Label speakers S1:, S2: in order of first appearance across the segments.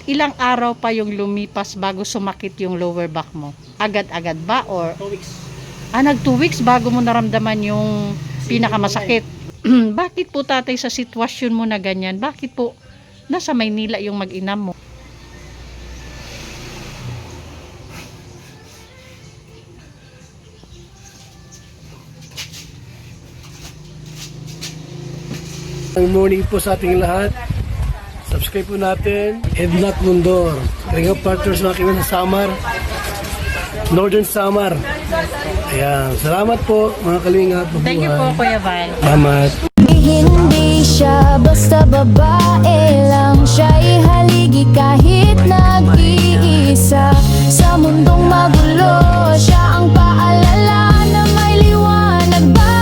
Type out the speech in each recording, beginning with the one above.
S1: ilang araw pa yung lumipas bago sumakit yung lower back mo? Agad-agad ba or
S2: 2 weeks.
S1: nag 2 weeks bago mo naramdaman yung pinakamasakit? Bakit po tatay sa sitwasyon mo na ganyan? Bakit po nasa Maynila yung mag-ina mo?
S2: Good morning po sa ating lahat. Subscribe po natin. Ednat Mundor. Kalinga Partners mga kaibigan sa Samar. Northern Samar. Ayan. Salamat po mga kalinga.
S1: Thank you po, Kuya Val.
S2: Salamat.
S3: Hindi siya basta babae lang, siya'y haligi kahit nag-iisa. Sa mundong magulo, siya ang paalala na may liwanag ba?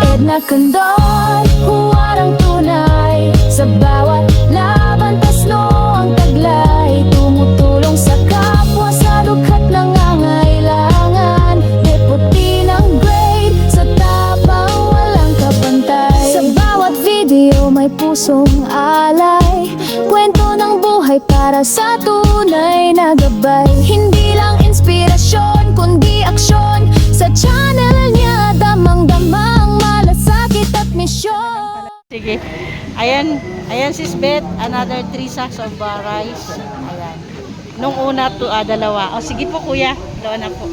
S3: Edna Condor, huwarang tunay. Sa bawat laban, tasno ang taglay. Tumutulong sa kapwa sa dukha't nangangailangan. Deputy ng grade, sa tapang walang kapantay. Sa bawat video may pusong alay. Kwento ng buhay para sa tunay na gabay. Hindi lang inspirasyon, kundi aksyon. Sa channel niya, damang-damang malasakit at misyon.
S1: Sige. Ayan sis Beth, another 3 sacks of rice. Ayan. Nung una to, dalawa. O sige po kuya, doon na po.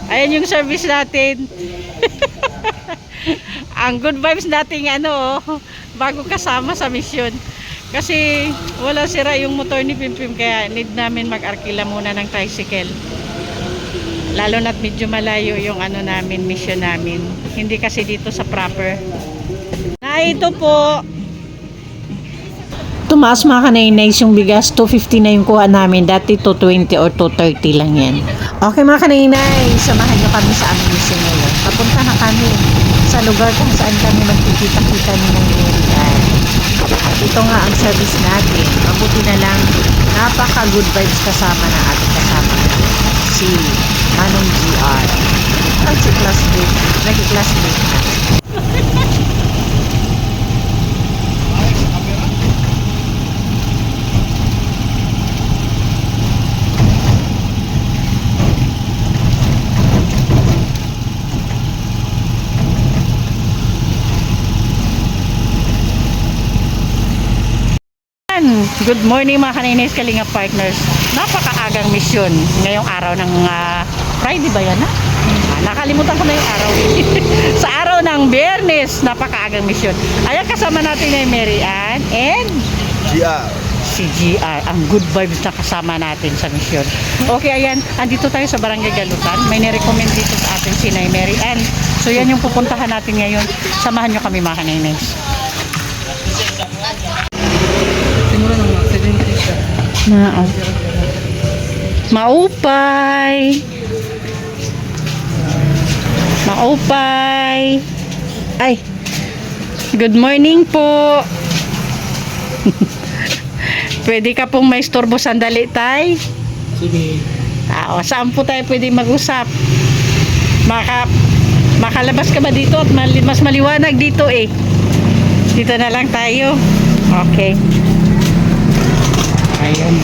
S1: Ayan yung service natin. Ang good vibes nating bago kasama sa mission. Kasi wala sira yung motor ni Pimpim, kaya need namin mag-arkila muna ng tricycle. Lalo na't medyo malayo yung namin, mission namin. Hindi kasi dito sa proper. Ito po. Tumaas mga kanay-nays yung bigas. 250 na yung kuha namin. Dati 220 or 230 lang yan. Okay mga kanay-nays, samahan nyo kami sa aming mission ngayon. Papunta na kami sa lugar kung saan kami magkikita-kita ni Nangyayari. At ito nga ang service natin. Mabuti na lang, napaka-good vibes kasama na ating kasama si Manong GR. At si classmate, nag-classmate na. Good morning mga kaninays Kalinga Partners. Napakaagang misyon ngayong araw ng Friday ba yan nakalimutan ko na yung araw. Sa araw ng Biyernes, napakaagang misyon. Ayan, kasama natin ay Mary Ann and
S4: GR.
S1: si GR. Ang good vibes na kasama natin sa misyon. Okay, ayan, andito tayo sa Barangay Galutan. May nirecommend dito sa atin si Mary Ann. So yan yung pupuntahan natin ngayon. Samahan nyo kami mga kaninays. Maupay. Ay, good morning po. Pwede ka pong may istorbo sandali, tay?
S2: Sige.
S1: Saan po tayo pwede mag-usap? Makalabas ka ba dito at mas maliwanag dito eh. Dito na lang tayo. Okay. Ayun.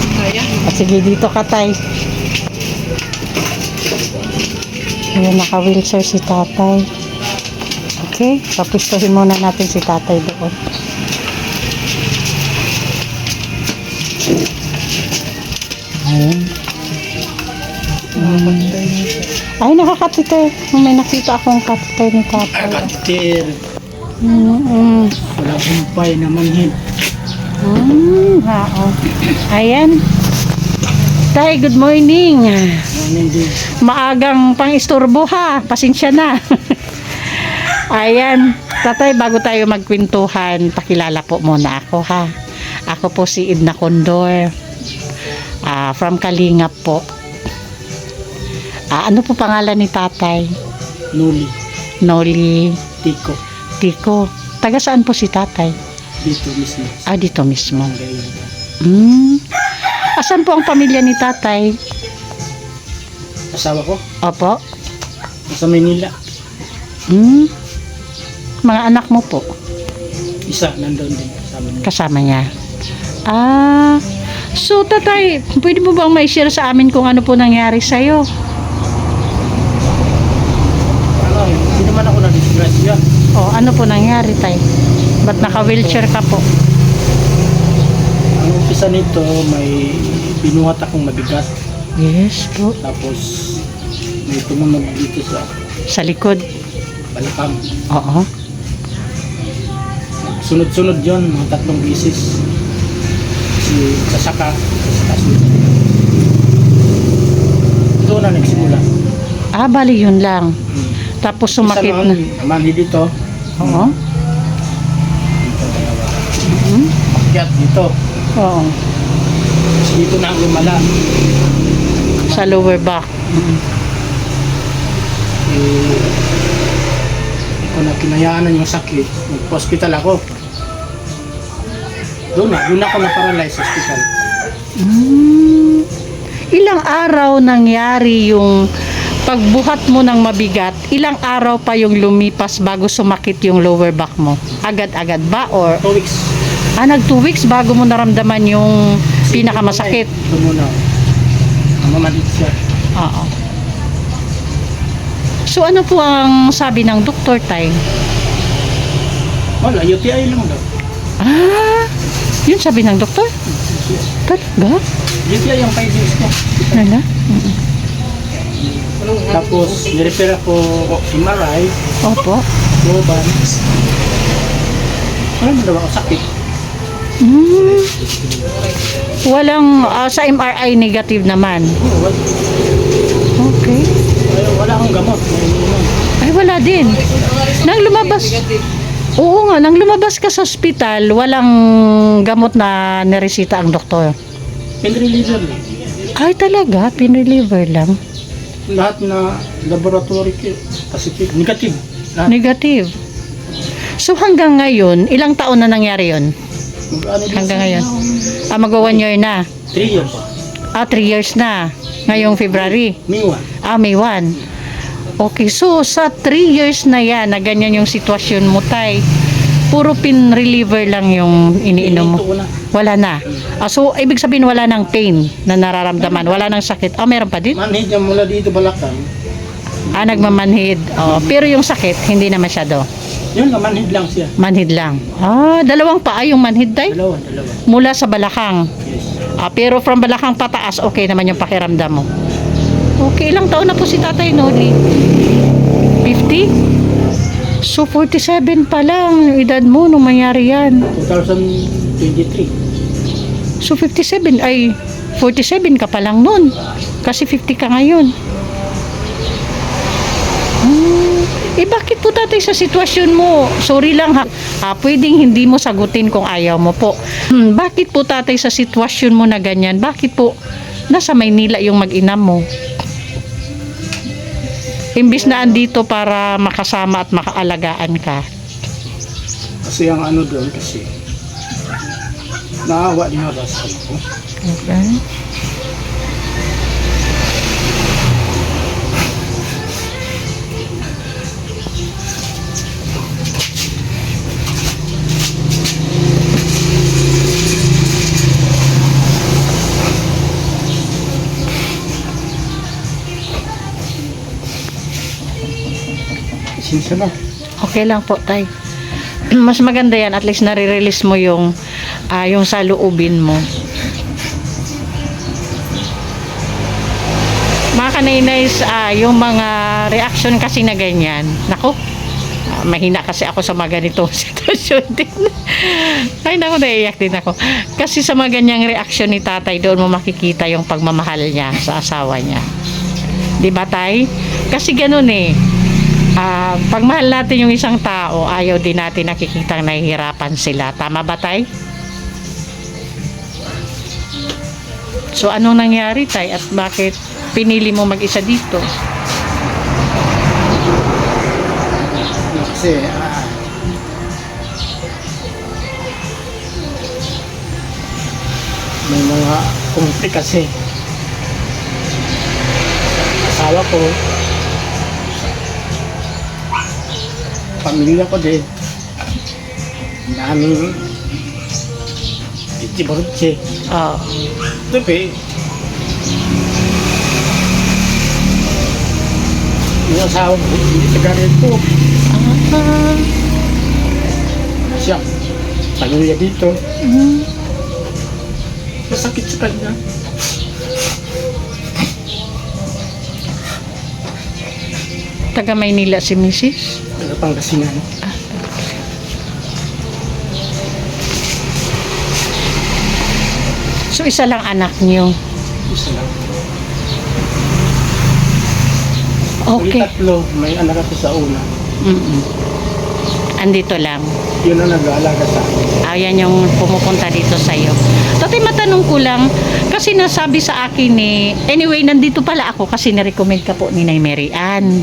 S1: Sige, dito ka tay. Ayan, naka-wheelchair si tatay. Okay, papistuhin muna natin si tatay doon. Ayan. Ay, nakakatiter. May nakita akong katiter ni tatay.
S2: Katir. Wala kumpay na manhid.
S1: Ayan. Tay, good morning. Maagang pang-istorbo ha. Pasensya na. Ayan. Tatay, bago tayo magkwentuhan, pakilala po muna ako ha. Ako po si Edna Condor. From Kalingap po. Ano po pangalan ni tatay? Noli. Tiko. Taga saan po si tatay?
S2: Dito mismo.
S1: Dito mismo. Asan po ang pamilya ni tatay?
S2: Asawa ko?
S1: Opo.
S2: Sa Manila.
S1: Mga anak mo po?
S2: Isa, nandoon din.
S1: Kasama niya. So, tatay, pwede mo bang ma-share sa amin kung ano po nangyari sa'yo?
S4: Ano, hindi naman ako na-disgrasya.
S1: O, ano po nangyari, tay? Ba't naka-wheelchair ka po?
S4: Ang umpisa nito, may binuhat akong mabigat.
S1: Yes po.
S4: Tapos, may tumunog dito
S1: Sa likod?
S4: balakang.
S1: Oo.
S4: Sunod-sunod yon mga 3 beses. Si sasaka. Doon na nagsimula.
S1: Ah, bali yun lang. Tapos sumakit na.
S4: Naman dito.
S1: Oo.
S4: Akyat dito.
S1: Oo.
S4: Tapos dito na ang lumala.
S1: Sa lower back.
S4: Hindi ko na kinayaanan yung sakit. Nag-hospital ako. Doon ako na-paralyze sa hospital.
S1: Ilang araw nangyari yung pagbuhat mo ng mabigat? Ilang araw pa yung lumipas bago sumakit yung lower back mo? Agad-agad ba? Or
S4: 2 weeks.
S1: nag 2 weeks bago mo naramdaman yung pinakamasakit?
S4: Doon muna. Mamalit siya.
S1: Oo. So ano po ang sabi ng doktor, tay?
S4: Wala, UTI lang daw.
S1: Ah, yun sabi ng doktor? Talaga?
S4: UTI yung 5 years ko.
S1: Wala?
S4: Tapos, nirepair ako MRI,
S1: Opo.
S4: Globan. Wala mo daw ako sakit.
S1: Walang, sa MRI negative naman.
S4: Wala,
S1: Okay.
S4: wala akong gamot.
S1: Ay, wala din. Nang lumabas, oo nga, nang lumabas ka sa ospital, walang gamot na niresita ang doktor.
S4: Pain reliever.
S1: Ay, talaga? Pinreliever lang?
S4: Lahat na laboratory positive, negative. Lahat.
S1: Negative. So, hanggang ngayon, ilang taon na nangyari yun?
S4: Mag-ano din
S1: Hanggang
S4: sa-
S1: ngayon? Magwa 1 year na.
S4: 3 years.
S1: 3 years na. Ngayong February.
S4: May 1.
S1: May 1. Okay, so sa 3 years na yan, na ganyan yung sitwasyon mo, tay, puro pain reliever lang yung iniinom mo?
S4: Ito ko na.
S1: Wala na. So, ibig sabihin wala ng pain na nararamdaman. Wala ng sakit. Meron pa din?
S4: Manhid niya mula dito balakang.
S1: Nagmamanhid. Pero yung sakit, hindi na masyado.
S4: Yun na, manhid lang siya.
S1: Manhid lang. Dalawang paa yung manhid, tay?
S4: Dalawa.
S1: Mula sa balakang.
S4: Yes.
S1: Pero from balakang pataas, okay naman yung pakiramdam mo. Okay, ilang taon na po si Tatay Noli? 50? So, 47 pa lang yung edad mo nung mangyari yan.
S4: 2023.
S1: So, 57, 47 ka pa lang nun. Kasi 50 ka ngayon. Bakit po, Tatay, sa sitwasyon mo? Sorry lang ha. Pwedeng hindi mo sagutin kung ayaw mo po. Bakit po, Tatay, sa sitwasyon mo na ganyan? Bakit po nasa Maynila yung mag-ina mo? Imbis na andito para makasama at makaalagaan ka.
S4: Kasi ang ano doon kasi naawa din ako sa ko.
S1: Okay.
S4: Sinsa na.
S1: Okay lang po, tay. Mas maganda yan, at least nare-release mo yung sa loobin mo. Mga kaninays, yung mga reaction kasi na ganyan, nako, mahina kasi ako sa mga ganitong sitwasyon din. Ay, nako, naiiyak din ako. Kasi sa mga ganyang reaction ni tatay, doon mo makikita yung pagmamahal niya sa asawa niya. Di ba, tay? Kasi ganun eh. Pag mahal natin yung isang tao, ayaw din natin nakikitang nahihirapan sila. Tama ba, tay? So, anong nangyari, tay? At bakit pinili mo mag-isa dito?
S4: Kasi may mga kumpi kasi. Asawa ko, pamilya ko din, daming Di ba siya?
S1: Oh.
S4: Tapi, yung asawa ko, hindi tagarin po.
S1: Ah.
S4: Siya, pamilya dito.
S1: Mm.
S4: Masakit sa kanya.
S1: Taga Maynila si Mrs.
S4: Ano Pangasinan.
S1: So isa lang anak niyo.
S4: Isa lang.
S1: Okay.
S4: Yung tatlo, may anak ako sa una.
S1: Mm-mm. Andito lang.
S4: Yun ang nag-aalaga sa akin.
S1: Ayan yung pumupunta dito sa'yo. Tatay, matanong ko lang, kasi nasabi sa akin anyway, nandito pala ako kasi nirecommend ka po ni Nay Mary Ann.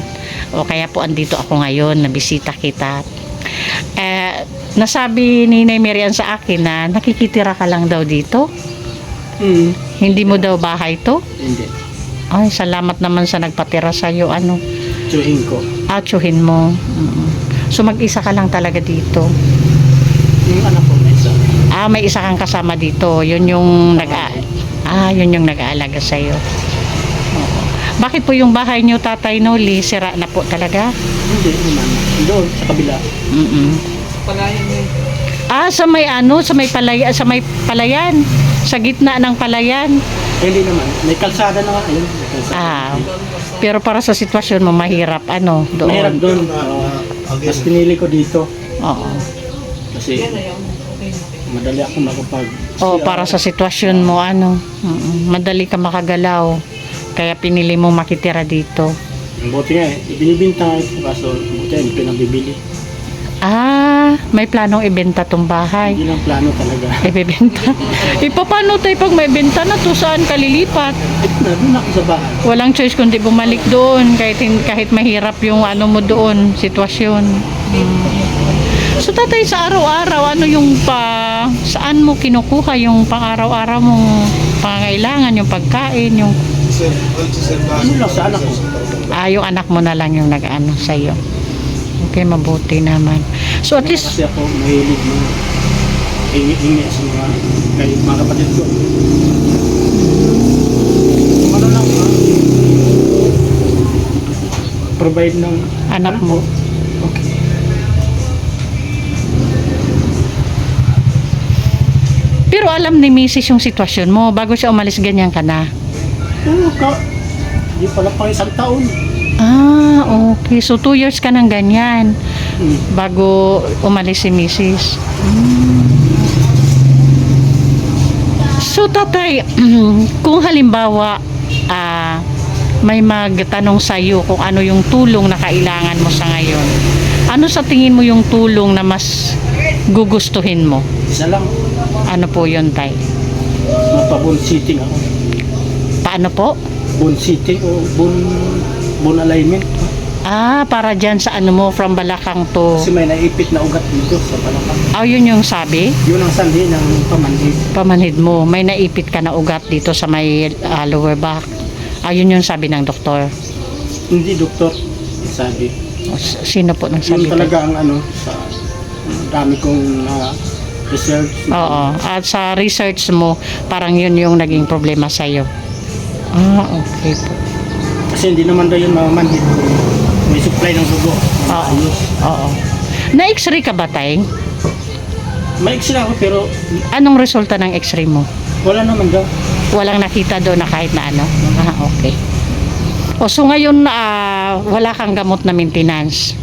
S1: O kaya po andito ako ngayon, nabisita kita. Nasabi ni Nay Mary Ann sa akin na nakikitira ka lang daw dito. Hindi mo daw bahay to?
S4: Hindi.
S1: Ay, salamat naman sa nagpatira sa'yo. Ano?
S4: Tsuhin ko.
S1: Tsuhin mo. Mm. So mag-isa ka lang talaga dito.
S4: Yung anak ko may isa.
S1: May isa kang kasama dito. Yun yung yun yung nag-aalaga sa iyo. Bakit po yung bahay niyo, Tatay Noli, sira na po talaga?
S4: Hindi naman. Doon sa kabila.
S1: Sa may palayan. Sa gitna ng palayan.
S4: Hindi naman. May kalsada na nga. Ayun, may kalsada.
S1: Pero para sa sitwasyon mo, mahirap doon.
S4: Mahirap doon. Mas pinili ko dito.
S1: Oo.
S4: Kasi madali ako makapag...
S1: Para sa sitwasyon mo, madali ka makagalaw. Kaya pinili mo makitira dito.
S4: Buti nga ibinibinta nga ito. Kaso buti nga, hindi pinabibili.
S1: May planong ibenta tong bahay.
S4: Hindi lang plano talaga.
S1: Ibebenta. Paano tayo pag may benta na to? Saan ka lilipat?
S4: Doon ako sa bahay.
S1: Walang choice kundi bumalik doon kahit mahirap yung mo doon, sitwasyon. So tatay, sa araw-araw, saan mo kinukuha yung pang-araw-araw mong pangangailangan, yung pagkain, yung...
S4: Ano lang sa anak ko.
S1: Yung anak mo na lang yung nag-ano sa'yo. Okay, mabuti naman. So at least...
S4: Kasi ako mahilig mo hingi sa mga kapatid ko. Ano lang provide ng
S1: anak mo.
S4: Okay.
S1: Pero alam ni Mrs. yung sitwasyon mo. Bago siya umalis, ganyan ka na.
S4: Oo, hindi pala pang isang taon.
S1: Okay. So 2 years ka nang ganyan bago umalis si Mrs. So tatay, kung halimbawa may magtanong sa iyo kung ano yung tulong na kailangan mo sa ngayon, ano sa tingin mo yung tulong na mas gugustuhin mo?
S4: Isa lang.
S1: Ano po yun, tay?
S4: Mapa-bone sitting ako.
S1: Paano po?
S4: Bone sitting o bone alignment.
S1: Para dyan sa mo, from balakang to...
S4: Kasi may naipit na ugat dito sa balakang.
S1: yun yung sabi?
S4: Yun ang sanhi ng pamanhid.
S1: Pamanhid mo, may naipit ka na ugat dito sa may lower back. Yun yung sabi ng doktor.
S4: Hindi doktor, sabi.
S1: Sino po nagsabi?
S4: Yun talaga ang sa dami kong research.
S1: Oo. At sa research mo, parang yun yung naging problema sa'yo. Okay po.
S4: Kasi hindi naman daw yun mamamanhid kung may supply ng dugo.
S1: Oo. Na-x-ray ka ba, tay?
S4: May x-ray ako pero
S1: Anong resulta ng x-ray mo?
S4: wala naman daw.
S1: Walang nakita doon na kahit na ano? Okay. So ngayon, wala kang gamot na maintenance?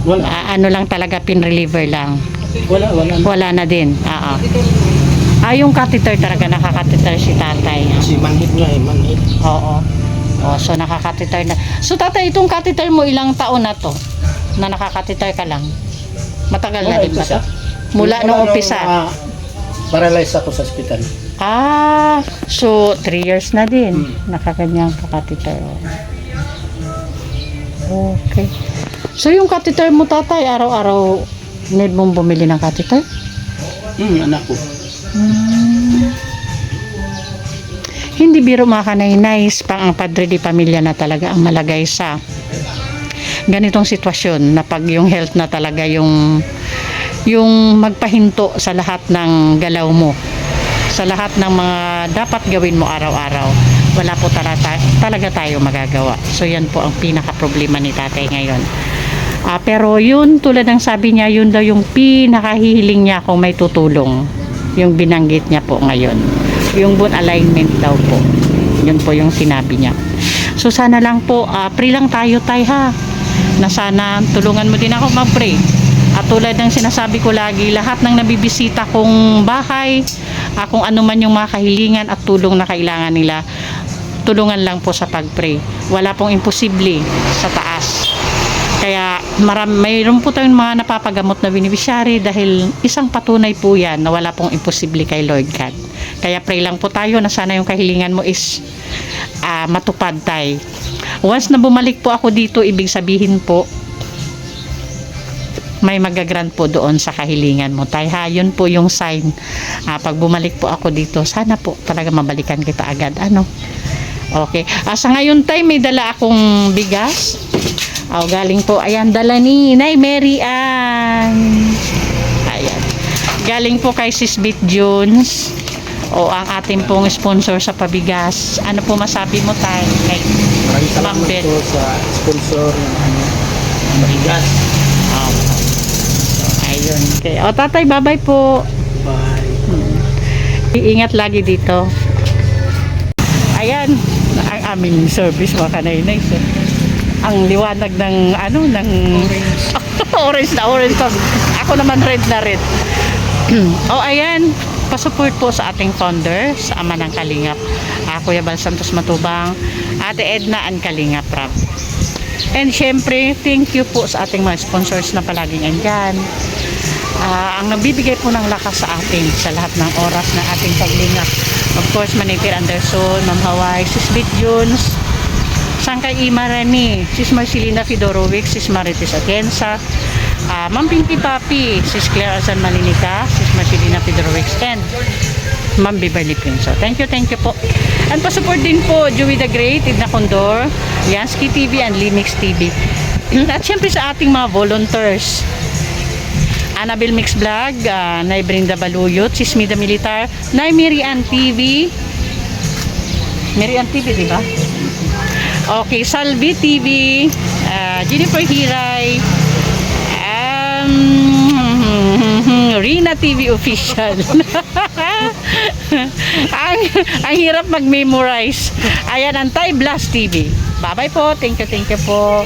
S4: Wala.
S1: Ano lang talaga, pain reliever lang?
S4: Wala.
S1: Wala na din? Yung catheter talaga, nakakatheter si tatay.
S4: Kasi manhid nga manhid.
S1: Oo. So nakakatheter na. So tatay, itong catheter mo ilang taon na to? Na nakakatheter ka lang? Matagal na din ba to? Mula nung umpisa?
S4: Paralyzed ako sa ospital.
S1: So 3 years na din. Nakakanyang catheter. Okay. So yung catheter mo, tatay, araw-araw need mong bumili ng catheter?
S4: Anak ko.
S1: Hindi biro mga kanay-nays, ang padre di pamilya na talaga ang malagay sa ganitong sitwasyon na pag yung health na talaga yung magpahinto sa lahat ng galaw mo. sa lahat ng mga dapat gawin mo araw-araw, wala po talaga tayo magagawa. So yan po ang pinaka problema ni tatay ngayon. Pero yun, tulad ng sabi niya, yun daw yung pinakahihiling niya kung may tutulong. Yung binanggit niya po ngayon. Yung bone alignment daw po. Yun po yung sinabi niya. So sana lang po, pray lang tayo ha. Na sana tulungan mo din ako mag-pray. At tulad ng sinasabi ko lagi, lahat ng nabibisita kong bahay, kung ano man yung mga kahilingan at tulong na kailangan nila, tulungan lang po sa pag-pray. Wala pong imposible sa taas. Kaya mayroon po tayong mga napapagamot na beneficiary dahil isang patunay po yan na wala pong imposible kay Lord God. Kaya pray lang po tayo na sana yung kahilingan mo is matupad tayo. Once na bumalik po ako dito, ibig sabihin po may magagrant po doon sa kahilingan mo tayo ha. Yun po yung sign. Pag bumalik po ako dito, sana po talaga mabalikan kita agad. Okay. Sa ngayon tayo may dala akong bigas. Galing po, ayan, dala ni Nay Mary Ann. Ayan. Galing po kay Sis Bit Jones. Ang ating pong sponsor sa pabigas. Ano po masabi mo tayo?
S4: Maraming salamat po sa sponsor ng bigas.
S1: Ayun. Okay. Tatay, bye-bye po.
S4: Bye.
S1: Iingat lagi dito. Ayan, ang aming service mga kanainay. Ang liwanag ng orange na orange. Ako naman red na red. Ayan, pasupport po sa ating founder, sa ama ng Kalingap, Kuya Bal Santos Matubang, Ate Edna and Kalingap Rab. And syempre, thank you po sa ating mga sponsors na palaging andyan. Ang nagbibigay po ng lakas sa atin sa lahat ng oras ng ating paglingap. Of course, Manipir Anderson, Ma'am Hawaii, Sis Bit Jones, Sangkay Imarani, Sis Marcelina Fedorovic, Sis Marites Atienza, Ma'am Pinky Papi, Sis Claire Azan Malinica, Sis Marcelina Fedorovic, and Ma'am Beverly Pinso. Thank you po. And pasupport din po Joey the Great, Edna Condor, Yansky TV and Limix TV. At syempre sa ating mga volunteers, Annabel Mix Vlog, Nay Brinda Baluyot, Sis Mida Militar, Nay Mary Ann TV, di ba? Okay, Salvi TV, Jennifer Hiray, Rina TV Official. ang hirap mag-memorize. Ayan, Antay Blast TV. Bye-bye po. Thank you po.